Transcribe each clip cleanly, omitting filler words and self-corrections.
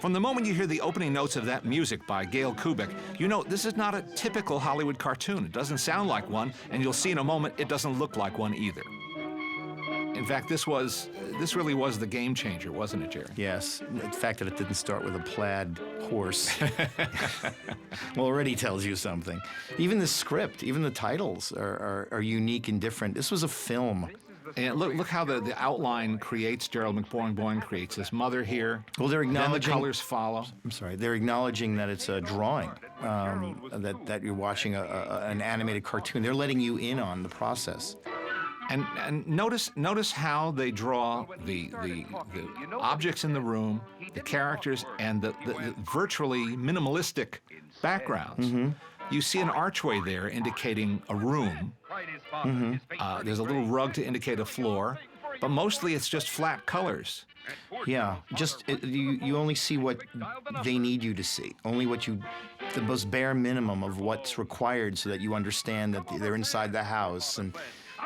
From the moment you hear the opening notes of that music by Gail Kubik, you know this is not a typical Hollywood cartoon. It doesn't sound like one, and you'll see in a moment it doesn't look like one either. In fact, this really was the game changer, wasn't it, Jerry? Yes. The fact that it didn't start with a plaid horse already tells you something. Even the script, even the titles are unique and different. This was a film. And look how the outline creates, Gerald McBoing creates his mother here. Well, they're acknowledging... Then the colors follow. I'm sorry. They're acknowledging that it's a drawing, that you're watching an animated cartoon. They're letting you in on the process. And notice how they draw the objects in the room, the characters, and the virtually minimalistic backgrounds. Mm-hmm. You see an archway there indicating a room. Mm-hmm. There's a little rug to indicate a floor, but mostly it's just flat colors. Yeah, you only see what they need you to see, only the most bare minimum of what's required so that you understand that they're inside the house, and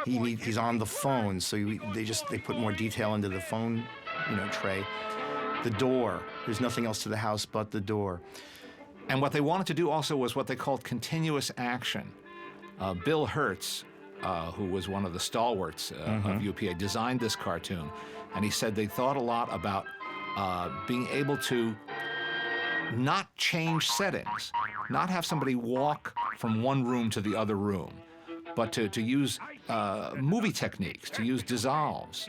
he's on the phone, so they put more detail into the phone, tray. The door, there's nothing else to the house but the door. And what they wanted to do also was what they called continuous action. Bill Hertz, who was one of the stalwarts of UPA, designed this cartoon, and he said they thought a lot about being able to not change settings, not have somebody walk from one room to the other room, but to use movie techniques, to use dissolves,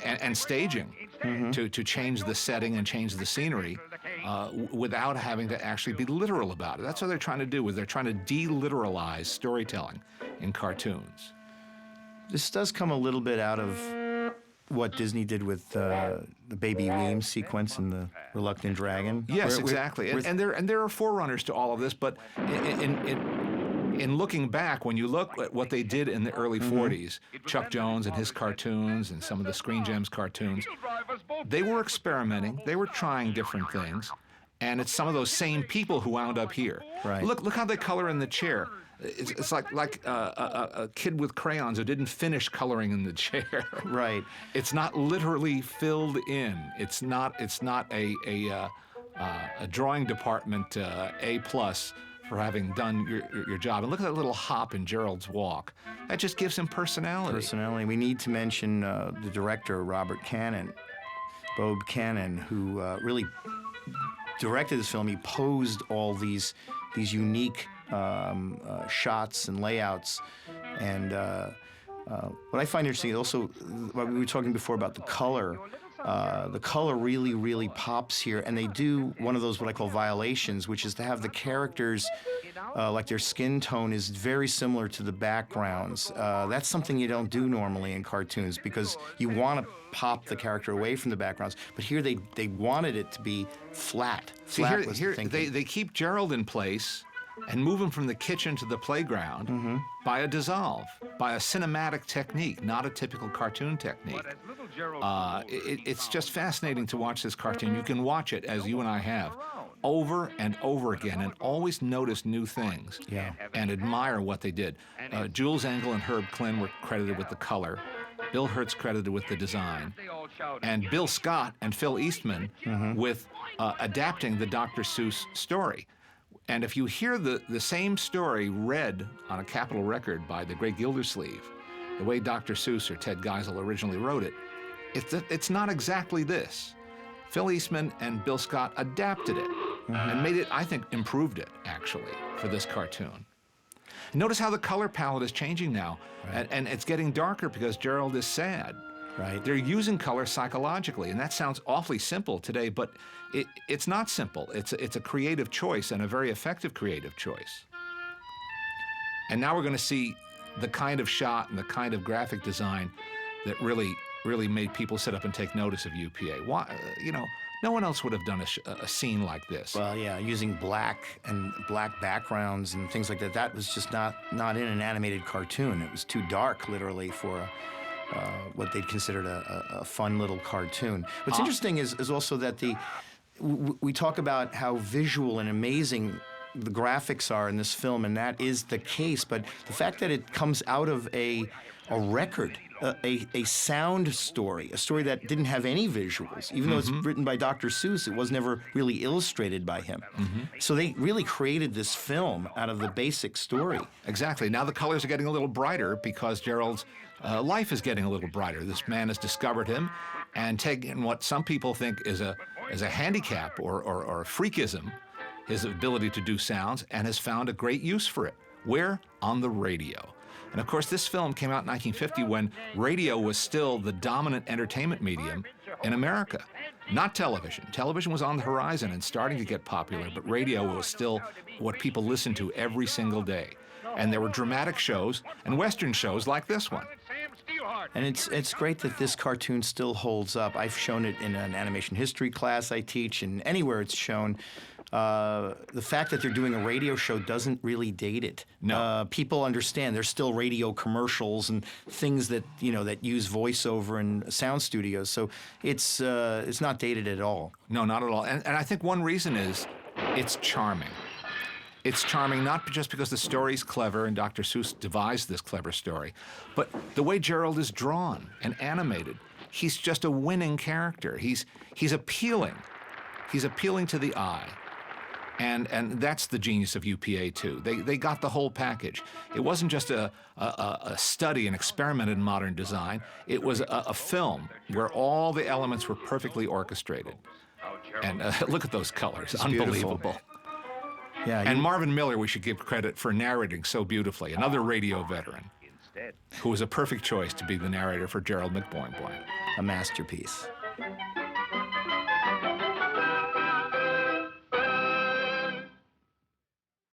and staging, to change the setting and change the scenery without having to actually be literal about it. That's what they're trying to do, is they're trying to de-literalize storytelling in cartoons. This does come a little bit out of what Disney did with the Baby Weems sequence in The Reluctant Dragon. Yes, exactly. And there are forerunners to all of this, but in looking back, when you look at what they did in the early 40s, Chuck Jones and his cartoons and some of the Screen Gems cartoons, they were experimenting, they were trying different things, and it's some of those same people who wound up here. Right. Look how they color in the chair. It's like a kid with crayons who didn't finish coloring in the chair. Right. It's not literally filled in. It's not a drawing department A+ for having done your job. And look at that little hop in Gerald's walk. That just gives him personality. We need to mention the director, Bob Cannon, who really directed this film. He posed all these unique shots and layouts. And what I find interesting also, what we were talking before about the color really, really pops here, and they do one of those what I call violations, which is to have the characters, like their skin tone is very similar to the backgrounds. That's something you don't do normally in cartoons because you want to pop the character away from the backgrounds, but here they wanted it to be flat. See, here they keep Gerald in place and move him from the kitchen to the playground by a dissolve, by a cinematic technique, not a typical cartoon technique. It's just fascinating to watch this cartoon. You can watch it, as you and I have, over and over again and always notice new things and admire what they did. Jules Engel and Herb Klin were credited with the color. Bill Hertz credited with the design. And Bill Scott and Phil Eastman with adapting the Dr. Seuss story. And if you hear the same story read on a Capitol record by the great Gildersleeve, the way Dr. Seuss or Ted Geisel originally wrote it, it's not exactly this. Phil Eastman and Bill Scott adapted it and made it, I think, improved it, actually, for this cartoon. Notice how the color palette is changing now, and it's getting darker because Gerald is sad. Right. They're using color psychologically, and that sounds awfully simple today, but it's not simple. It's a creative choice, and a very effective creative choice. And now we're going to see the kind of shot and the kind of graphic design that really made people sit up and take notice of UPA. Why, no one else would have done a scene like this. Well, yeah, using black backgrounds and things like that. That was just not in an animated cartoon. It was too dark, literally, for what they'd considered a fun little cartoon. What's interesting is also that we talk about how visual and amazing the graphics are in this film, and that is the case. But the fact that it comes out of a record, a sound story, a story that didn't have any visuals, even though it's written by Dr. Seuss, it was never really illustrated by him. So they really created this film out of the basic story. Exactly. Now the colors are getting a little brighter because Gerald's life is getting a little brighter. This man has discovered him and taken what some people think is a handicap or a freakism, his ability to do sounds, and has found a great use for it. Where? On the radio. And of course, this film came out in 1950 when radio was still the dominant entertainment medium in America, not television. Television was on the horizon and starting to get popular, but radio was still what people listened to every single day. And there were dramatic shows and Western shows like this one. And it's great that this cartoon still holds up. I've shown it in an animation history class I teach, and anywhere it's shown. The fact that they're doing a radio show doesn't really date it. No. People understand there's still radio commercials and things that that use voiceover and sound studios. So it's not dated at all. No, not at all. And I think one reason is it's charming. It's charming not just because the story's clever and Dr. Seuss devised this clever story, but the way Gerald is drawn and animated. He's just a winning character. He's appealing. He's appealing to the eye. And that's the genius of UPA, too. They got the whole package. It wasn't just a study, an experiment in modern design. It was a film where all the elements were perfectly orchestrated. And look at those colors. It's unbelievable. Beautiful. Yeah, and Marvin Miller, we should give credit for narrating so beautifully, another radio veteran who was a perfect choice to be the narrator for Gerald McBoing. a masterpiece.